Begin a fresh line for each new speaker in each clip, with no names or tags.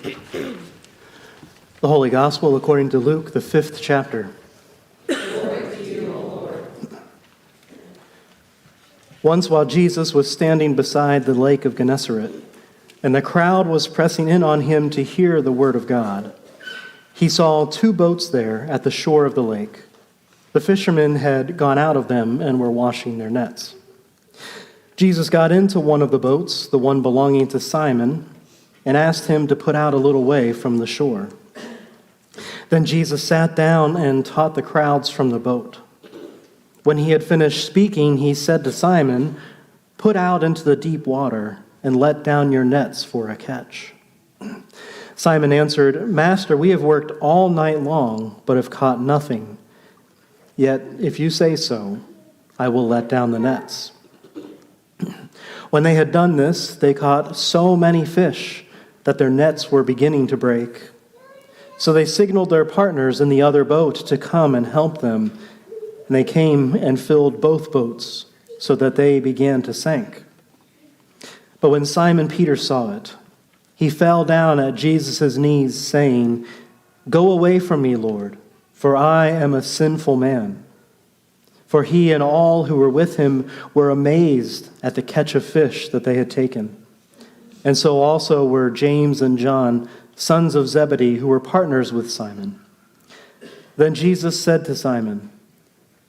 The Holy Gospel according to Luke, the 5th chapter.
Glory to you, O Lord.
Once while Jesus was standing beside the lake of Gennesaret, and the crowd was pressing in on him to hear the word of God, he saw 2 boats there at the shore of the lake. The fishermen had gone out of them and were washing their nets. Jesus got into one of the boats, the one belonging to Simon, and asked him to put out a little way from the shore. Then Jesus sat down and taught the crowds from the boat. When he had finished speaking, he said to Simon, "Put out into the deep water and let down your nets for a catch." Simon answered, "Master, we have worked all night long, but have caught nothing. Yet, if you say so, I will let down the nets." When they had done this, they caught so many fish that their nets were beginning to break. So they signaled their partners in the other boat to come and help them, and they came and filled both boats so that they began to sink. But when Simon Peter saw it, he fell down at Jesus' knees, saying, "Go away from me, Lord, for I am a sinful man." For he and all who were with him were amazed at the catch of fish that they had taken. And so also were James and John, sons of Zebedee, who were partners with Simon. Then Jesus said to Simon,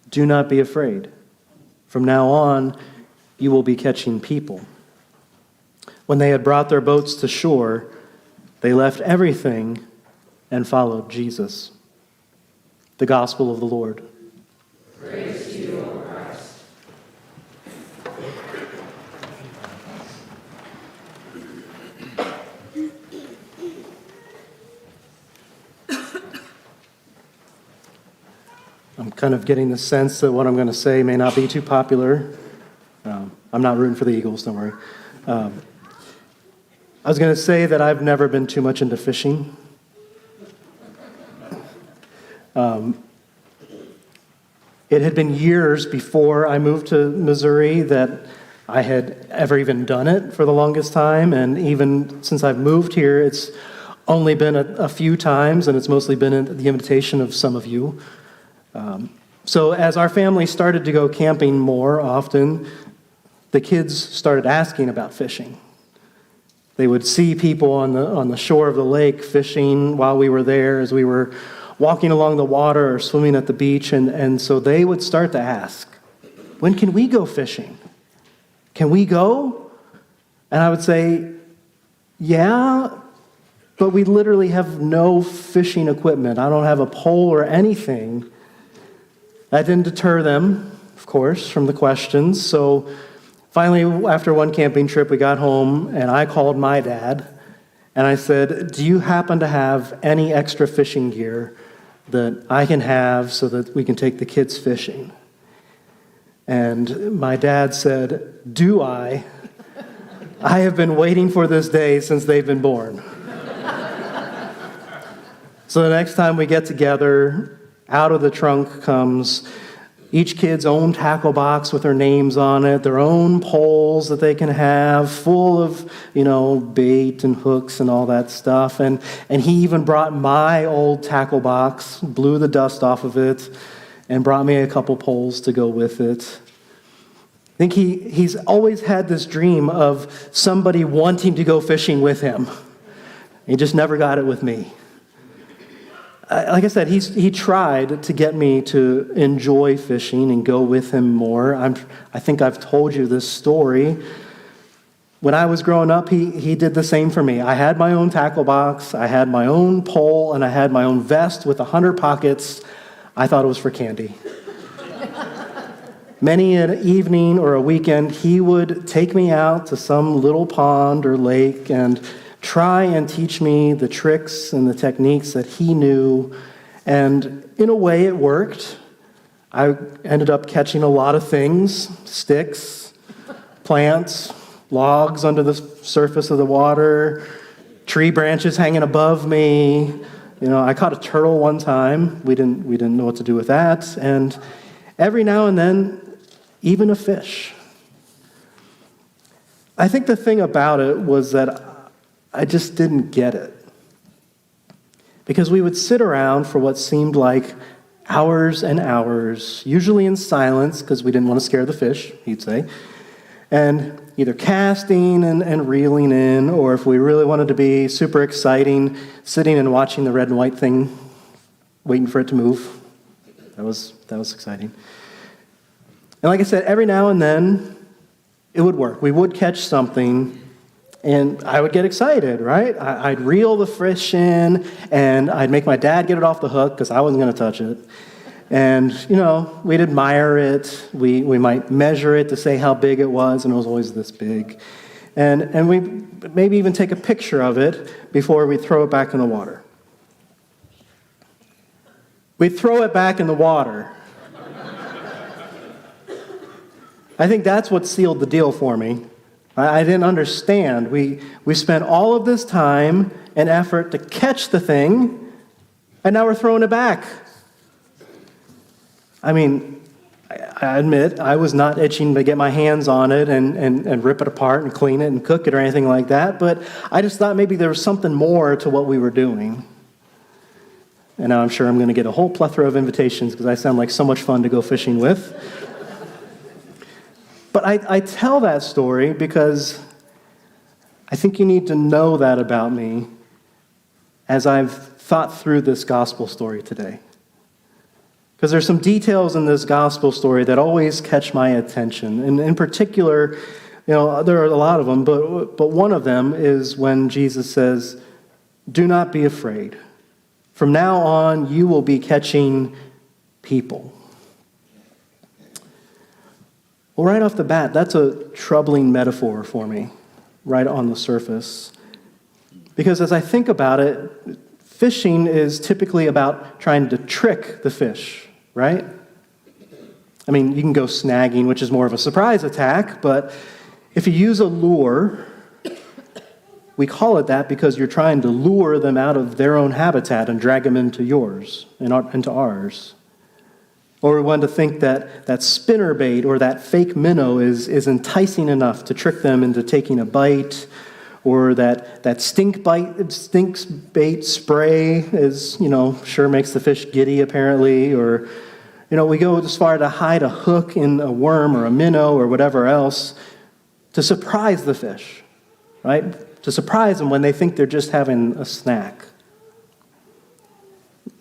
"Do not be afraid. From now on, you will be catching people." When they had brought their boats to shore, they left everything and followed Jesus. The Gospel of the Lord.
Praise to you, O Christ.
I'm kind of getting the sense that what I'm going to say may not be too popular. I'm not rooting for the Eagles, don't worry. I was going to say that I've never been too much into fishing. It had been years before I moved to Missouri that I had ever even done it for the longest time, and even since I've moved here, it's only been a few times, and it's mostly been at the invitation of some of you. So as our family started to go camping more often, the kids started asking about fishing. They would see people on the shore of the lake fishing while we were there, as we were walking along the water or swimming at the beach, and so they would start to ask, "When can we go fishing? Can we go?" And I would say, "Yeah, but we literally have no fishing equipment. I don't have a pole or anything." That didn't deter them, of course, from the questions. So finally, after one camping trip, we got home, and I called my dad, and I said, "Do you happen to have any extra fishing gear that I can have so that we can take the kids fishing?" And my dad said, "Do I? I have been waiting for this day since they've been born." So the next time we get together, out of the trunk comes each kid's own tackle box with their names on it, their own poles that they can have, full of, bait and hooks and all that stuff. And he even brought my old tackle box, blew the dust off of it, and brought me a couple poles to go with it. I think he's always had this dream of somebody wanting to go fishing with him. He just never got it with me. Like I said, he tried to get me to enjoy fishing and go with him more. I think I've told you this story. When I was growing up, he did the same for me. I had my own tackle box, I had my own pole, and I had my own vest with 100 pockets. I thought it was for candy. Many an evening or a weekend, he would take me out to some little pond or lake and try and teach me the tricks and the techniques that he knew. And in a way, it worked. I ended up catching a lot of things: sticks, plants, logs under the surface of the water, tree branches hanging above me. I caught a turtle one time. We didn't know what to do with that. And every now and then, even a fish. I think the thing about it was that I just didn't get it. because we would sit around for what seemed like hours and hours, usually in silence because we didn't want to scare the fish, he'd say, and either casting and reeling in, or if we really wanted to be super exciting, sitting and watching the red and white thing, waiting for it to move. That was exciting. And like I said, every now and then, it would work. We would catch something, and I would get excited, right? I'd reel the fish in, and I'd make my dad get it off the hook because I wasn't going to touch it. And, we'd admire it. We might measure it to say how big it was, and it was always this big. And we maybe even take a picture of it before we throw it back in the water. We'd throw it back in the water. I think that's what sealed the deal for me. I didn't understand. We spent all of this time and effort to catch the thing, and now we're throwing it back. I mean, I admit I was not itching to get my hands on it and rip it apart and clean it and cook it or anything like that, but I just thought maybe there was something more to what we were doing. And now I'm sure I'm going to get a whole plethora of invitations because I sound like so much fun to go fishing with. But I tell that story because I think you need to know that about me as I've thought through this gospel story today. Because there's some details in this gospel story that always catch my attention. And in particular, there are a lot of them, but one of them is when Jesus says, "Do not be afraid. From now on, you will be catching people." Well, right off the bat, that's a troubling metaphor for me, right on the surface. Because as I think about it, fishing is typically about trying to trick the fish, right? I mean, you can go snagging, which is more of a surprise attack, but if you use a lure, we call it that because you're trying to lure them out of their own habitat and drag them into yours, into ours. Or we want to think that spinnerbait or that fake minnow is enticing enough to trick them into taking a bite, or that stink bait spray is, sure makes the fish giddy apparently, or, we go as far to hide a hook in a worm or a minnow or whatever else to surprise the fish, right? To surprise them when they think they're just having a snack.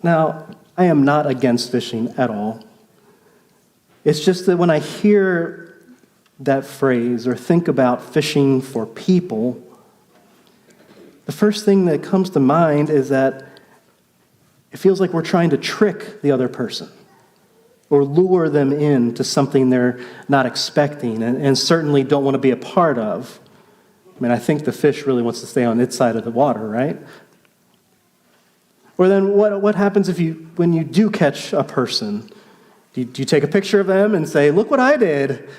Now, I am not against fishing at all. It's just that when I hear that phrase or think about fishing for people, the first thing that comes to mind is that it feels like we're trying to trick the other person or lure them into something they're not expecting and certainly don't want to be a part of. I mean, I think the fish really wants to stay on its side of the water, right? Or then what happens when you do catch a person? Do you take a picture of them and say, "Look what I did"?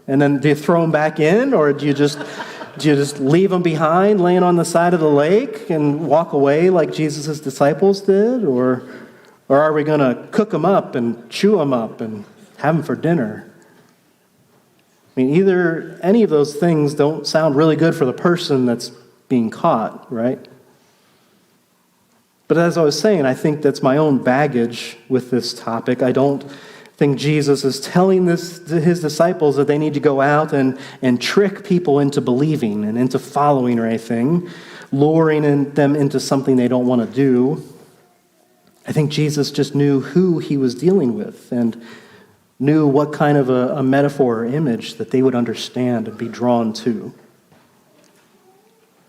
And then do you throw them back in, or do you just leave them behind laying on the side of the lake and walk away like Jesus' disciples did? Or are we going to cook them up and chew them up and have them for dinner? I mean, either any of those things don't sound really good for the person that's being caught, right? But as I was saying, I think that's my own baggage with this topic. I don't think Jesus is telling his disciples that they need to go out and trick people into believing and into following or anything, luring them into something they don't want to do. I think Jesus just knew who he was dealing with and knew what kind of a metaphor or image that they would understand and be drawn to.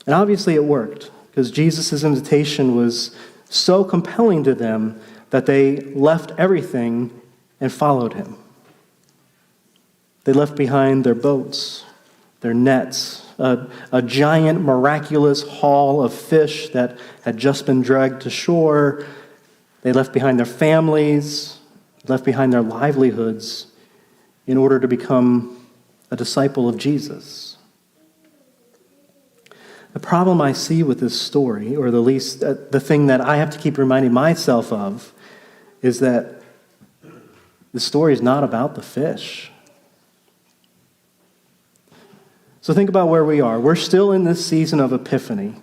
And obviously it worked, because Jesus' invitation was so compelling to them that they left everything and followed him. They left behind their boats, their nets, a giant miraculous haul of fish that had just been dragged to shore. They left behind their families, left behind their livelihoods in order to become a disciple of Jesus. The problem I see with this story, or the thing that I have to keep reminding myself of, is that the story is not about the fish. So think about where we are. We're still in this season of Epiphany.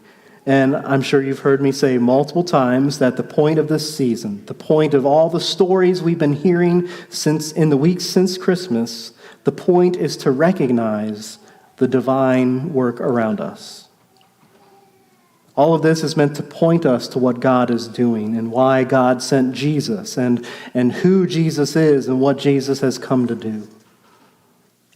And I'm sure you've heard me say multiple times that the point of this season, the point of all the stories we've been hearing in the weeks since Christmas, the point is to recognize the divine work around us. All of this is meant to point us to what God is doing and why God sent Jesus and who Jesus is and what Jesus has come to do.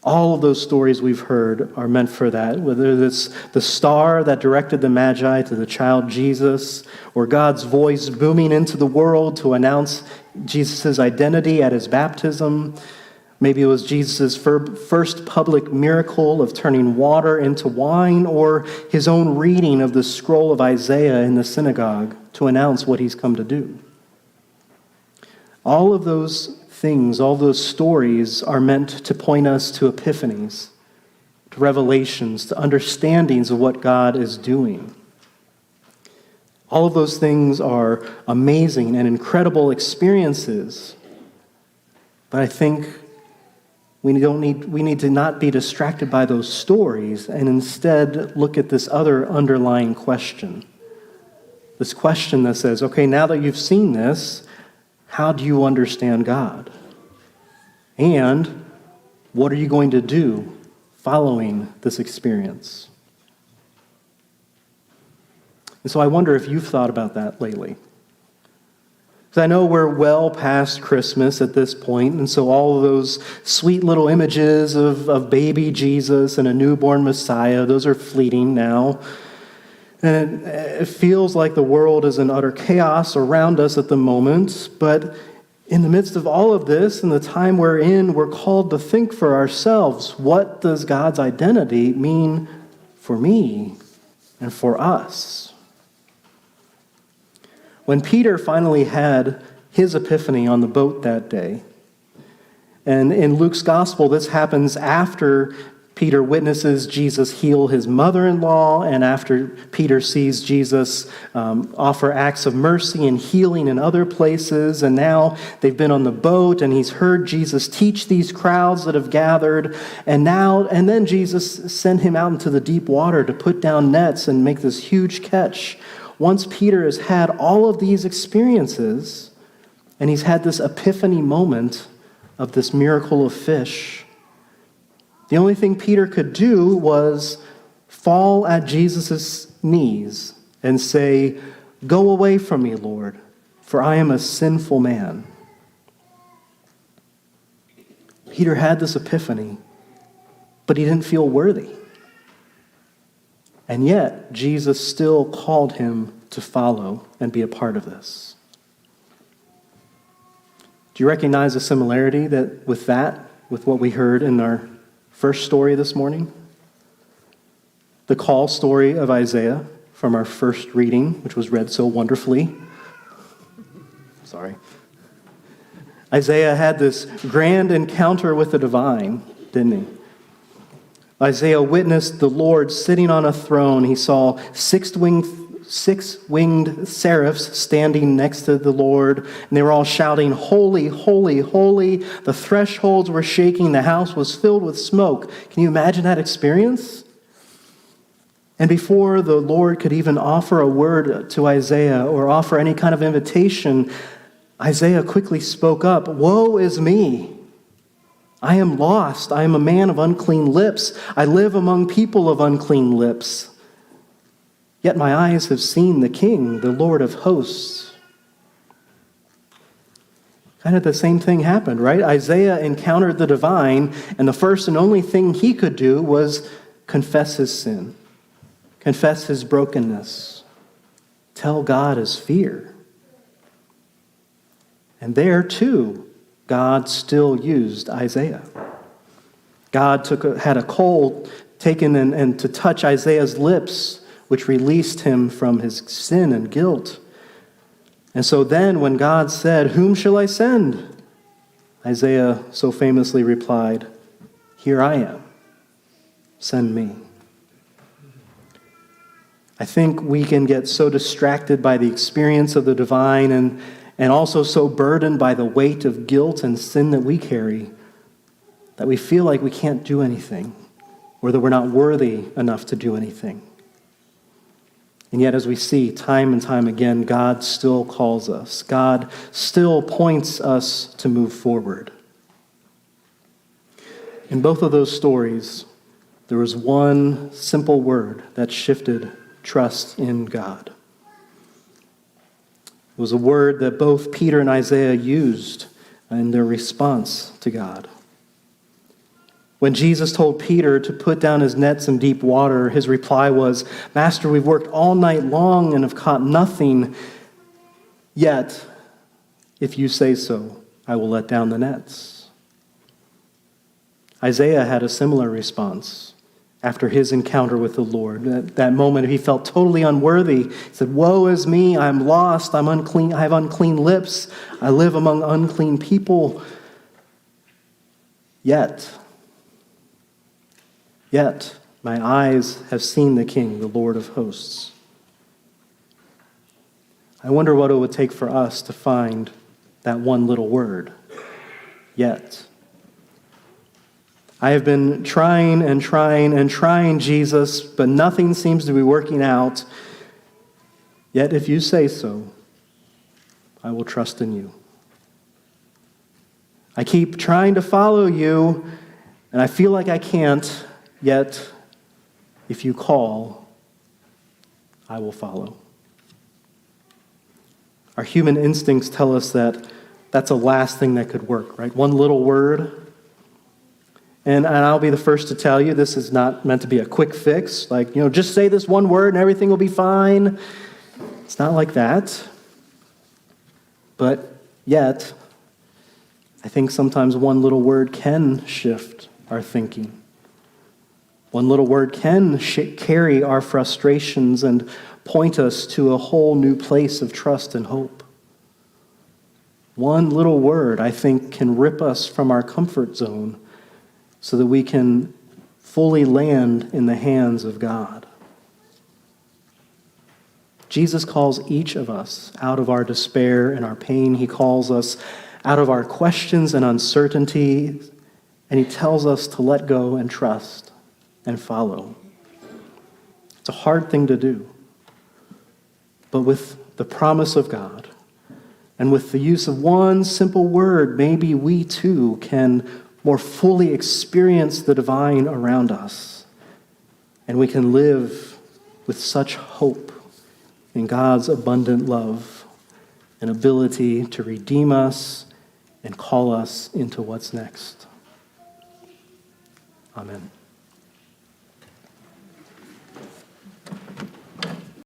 All of those stories we've heard are meant for that, whether it's the star that directed the Magi to the child Jesus, or God's voice booming into the world to announce Jesus' identity at his baptism. Maybe it was Jesus' first public miracle of turning water into wine, or his own reading of the scroll of Isaiah in the synagogue to announce what he's come to do. All of those things, all those stories are meant to point us to epiphanies, to revelations, to understandings of what God is doing. All of those things are amazing and incredible experiences, but I think we need to not be distracted by those stories and instead look at this other underlying question. This question that says, okay, now that you've seen this, how do you understand God? And what are you going to do following this experience? And so I wonder if you've thought about that lately. Because I know we're well past Christmas at this point, and so all of those sweet little images of baby Jesus and a newborn Messiah, those are fleeting now. And it feels like the world is in utter chaos around us at the moment, but in the midst of all of this and the time we're in, we're called to think for ourselves, what does God's identity mean for me and for us? When Peter finally had his epiphany on the boat that day, and in Luke's gospel, this happens after Peter witnesses Jesus heal his mother-in-law, and after Peter sees Jesus offer acts of mercy and healing in other places, and now they've been on the boat, and he's heard Jesus teach these crowds that have gathered, and then Jesus sent him out into the deep water to put down nets and make this huge catch. Once Peter has had all of these experiences, and he's had this epiphany moment of this miracle of fish, the only thing Peter could do was fall at Jesus' knees and say, "Go away from me, Lord, for I am a sinful man." Peter had this epiphany, but he didn't feel worthy. And yet, Jesus still called him to follow and be a part of this. Do you recognize a similarity with what we heard in our first story this morning? The call story of Isaiah from our first reading, which was read so wonderfully. Sorry. Isaiah had this grand encounter with the divine, didn't he? Isaiah witnessed the Lord sitting on a throne. He saw six-winged seraphs standing next to the Lord, and they were all shouting, "Holy, holy, holy." The thresholds were shaking. The house was filled with smoke. Can you imagine that experience? And before the Lord could even offer a word to Isaiah or offer any kind of invitation, Isaiah quickly spoke up, "Woe is me! I am lost. I am a man of unclean lips. I live among people of unclean lips. Yet my eyes have seen the King, the Lord of hosts." Kind of the same thing happened, right? Isaiah encountered the divine, and the first and only thing he could do was confess his sin, confess his brokenness, tell God his fear. And there, too, God still used Isaiah. God had a coal taken and to touch Isaiah's lips, which released him from his sin and guilt. And so then when God said, "Whom shall I send?" Isaiah so famously replied, "Here I am. Send me." I think we can get so distracted by the experience of the divine and also so burdened by the weight of guilt and sin that we carry that we feel like we can't do anything or that we're not worthy enough to do anything. And yet, as we see time and time again, God still calls us. God still points us to move forward. In both of those stories, there was one simple word that shifted trust in God. It was a word that both Peter and Isaiah used in their response to God. When Jesus told Peter to put down his nets in deep water, his reply was, "Master, we've worked all night long and have caught nothing. Yet, if you say so, I will let down the nets." Isaiah had a similar response after his encounter with the Lord. At that moment, he felt totally unworthy. He said, "Woe is me, I'm lost, I'm unclean, I have unclean lips, I live among unclean people. Yet, my eyes have seen the King, the Lord of hosts." I wonder what it would take for us to find that one little word, yet. I have been trying and trying and trying, Jesus, but nothing seems to be working out. Yet if you say so, I will trust in you. I keep trying to follow you, and I feel like I can't. Yet, if you call, I will follow. Our human instincts tell us that that's the last thing that could work, right? One little word. And I'll be the first to tell you, this is not meant to be a quick fix. Like, just say this one word and everything will be fine. It's not like that. But yet, I think sometimes one little word can shift our thinking. One little word can carry our frustrations and point us to a whole new place of trust and hope. One little word, I think, can rip us from our comfort zone so that we can fully land in the hands of God. Jesus calls each of us out of our despair and our pain. He calls us out of our questions and uncertainty, and he tells us to let go and trust and follow. It's a hard thing to do. But with the promise of God and with the use of one simple word, maybe we too can more fully experience the divine around us. And we can live with such hope in God's abundant love and ability to redeem us and call us into what's next. Amen.